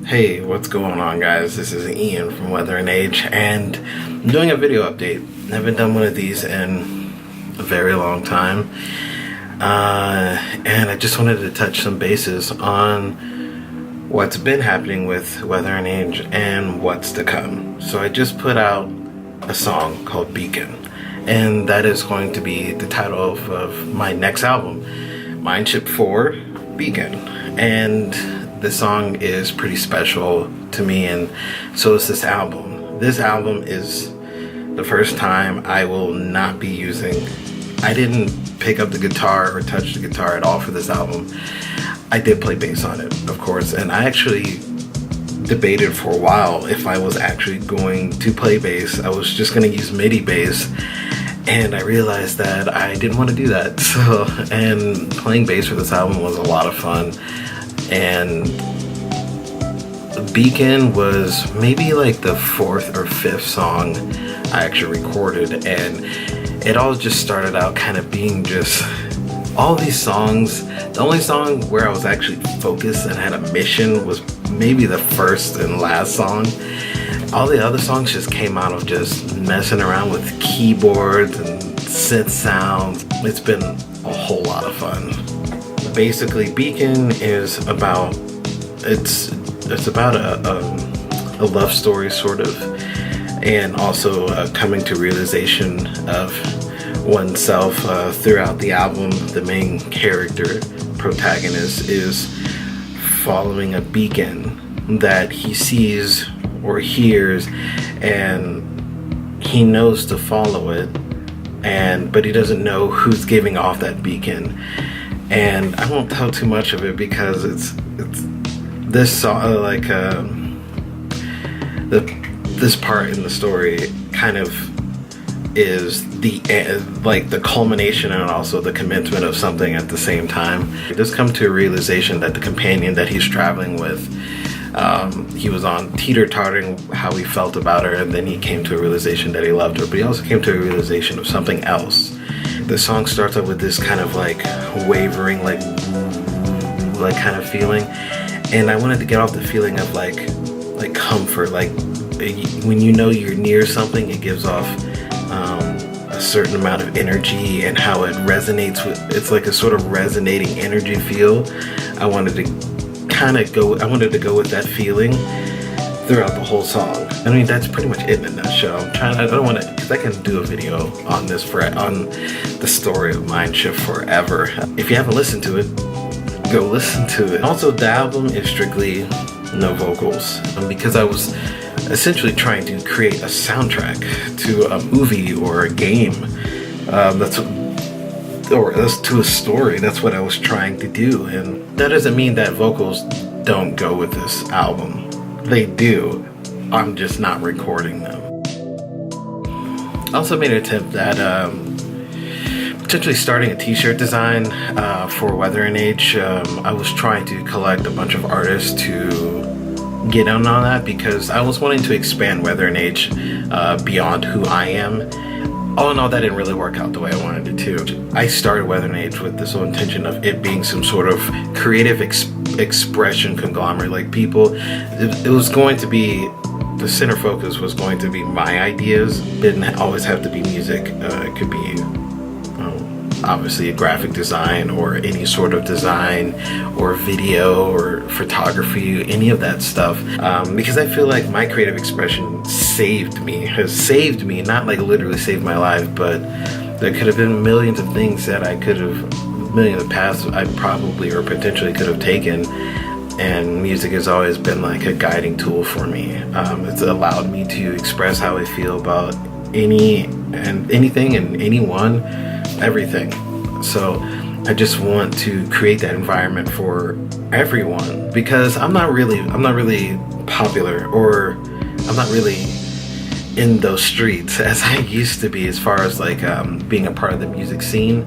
Hey, what's going on, guys? This is Ian from Weather and Age, and I'm doing a video update. I haven't done one of these in a very long time, and I just wanted to touch some bases on what's been happening with Weather and Age and what's to come. So I just put out a song called Beacon, and that is going to be the title of my next album, Mindship 4 Beacon. And the song is pretty special to me, and so is this album. This album is the first time I will not be I didn't pick up the guitar or touch the guitar at all for this album. I did play bass on it, of course, and I actually debated for a while if I was actually going to play bass. I was just going to use MIDI bass, and I realized that I didn't want to do that. And playing bass for this album was a lot of fun. And Beacon was maybe like the 4th or 5th song I actually recorded, and it all just started out kind of being just all these songs. The only song where I was actually focused and had a mission was maybe the first and last song. All the other songs just came out of just messing around with keyboards and synth sounds. It's been a whole lot of fun. Basically, Beacon is about a love story, sort of, and also coming to realization of oneself throughout the album. The main character, protagonist, is following a beacon that he sees or hears, and he knows to follow it, but he doesn't know who's giving off that beacon. And I won't tell too much of it because it's this song, this part in the story kind of is the culmination and also the commencement of something at the same time. He does come to a realization that the companion that he's traveling with, he was on teeter-tottering how he felt about her, and then he came to a realization that he loved her, but he also came to a realization of something else. The song starts out with this kind of like wavering, like kind of feeling, and I wanted to get off the feeling of like comfort, like when you know you're near something, it gives off a certain amount of energy, and how it resonates with, it's like a sort of resonating energy feel. I wanted to go with that feeling throughout the whole song. I mean, that's pretty much it in a nutshell. I don't want to, because I can do a video on this on the story of Mindship forever. If you haven't listened to it, go listen to it. Also, the album is strictly no vocals, because I was essentially trying to create a soundtrack to a movie or a game. To a story. That's what I was trying to do, and that doesn't mean that vocals don't go with this album. They do. I'm just not recording them. I also made an attempt at potentially starting a t-shirt design for Weather and Age. I was trying to collect a bunch of artists to get in on that, because I was wanting to expand Weather and Age beyond who I am. All in all, that didn't really work out the way I wanted it to. I started Weather and Age with this whole intention of it being some sort of creative expression conglomerate. Like people, it was going to be, the center focus was going to be my ideas. It didn't always have to be music. It could be obviously a graphic design or any sort of design or video or photography, any of that stuff, because I feel like my creative expression has saved me, not like literally saved my life, but there could have been millions of things that millions of paths I probably or potentially could have taken, and music has always been like a guiding tool for me. It's allowed me to express how I feel about anything and anyone, everything. So I just want to create that environment for everyone, because I'm not really popular, or I'm not really in those streets as I used to be, as far as like being a part of the music scene.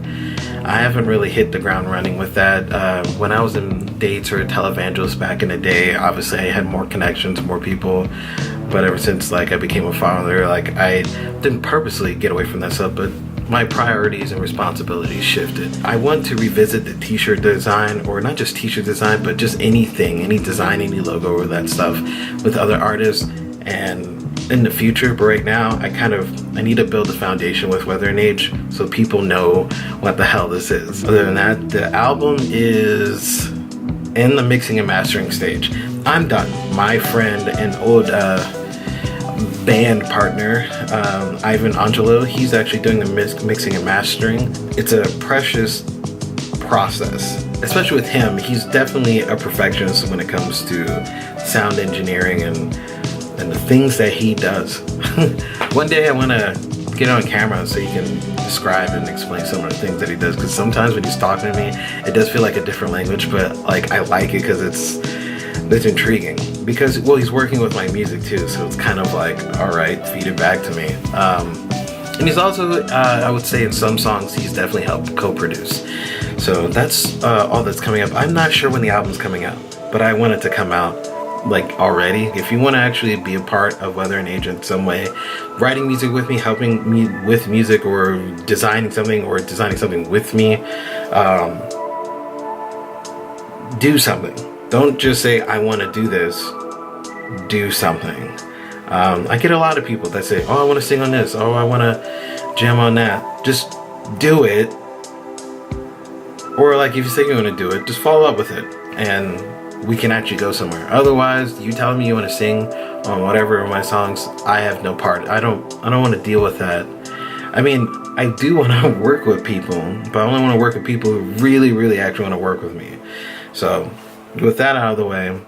I haven't really hit the ground running with that. When I was in dates or a televangelist back in the day, obviously I had more connections, more people, but ever since like I became a father, like I didn't purposely get away from that stuff, but my priorities and responsibilities shifted. I want to revisit the t-shirt design, or not just t-shirt design, but just anything, any design, any logo or that stuff with other artists and in the future. But right now I need to build a foundation with Weather and Age so people know what the hell this is. Other than that, the album is in the mixing and mastering stage. I'm done. My friend and old band partner, Ivan Angelo, he's actually doing the mixing and mastering. It's a precious process, especially with him. He's definitely a perfectionist when it comes to sound engineering and the things that he does. One day I want to get on camera so he can describe and explain some of the things that he does, because sometimes when he's talking to me it does feel like a different language, but like I like it because it's intriguing, because well, he's working with my music too, so it's kind of like, all right, feed it back to me. And he's also I would say in some songs he's definitely helped co-produce. So that's all that's coming up. I'm not sure when the album's coming out, but I want it to come out like already. If you want to actually be a part of Weather and Age in some way, writing music with me, helping me with music, or designing something with me, do something. Don't just say I want to do this, do something. I get a lot of people that say, oh, I want to sing on this, oh, I want to jam on that. Just do it. Or like if you say you want to do it, just follow up with it and we can actually go somewhere. Otherwise, you telling me you want to sing on whatever of my songs, I have no part. I don't want to deal with that. I mean, I do want to work with people, but I only want to work with people who really, really actually want to work with me. So with that out of the way,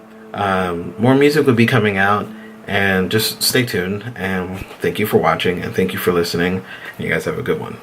more music will be coming out, and just stay tuned, and thank you for watching and thank you for listening. You guys have a good one.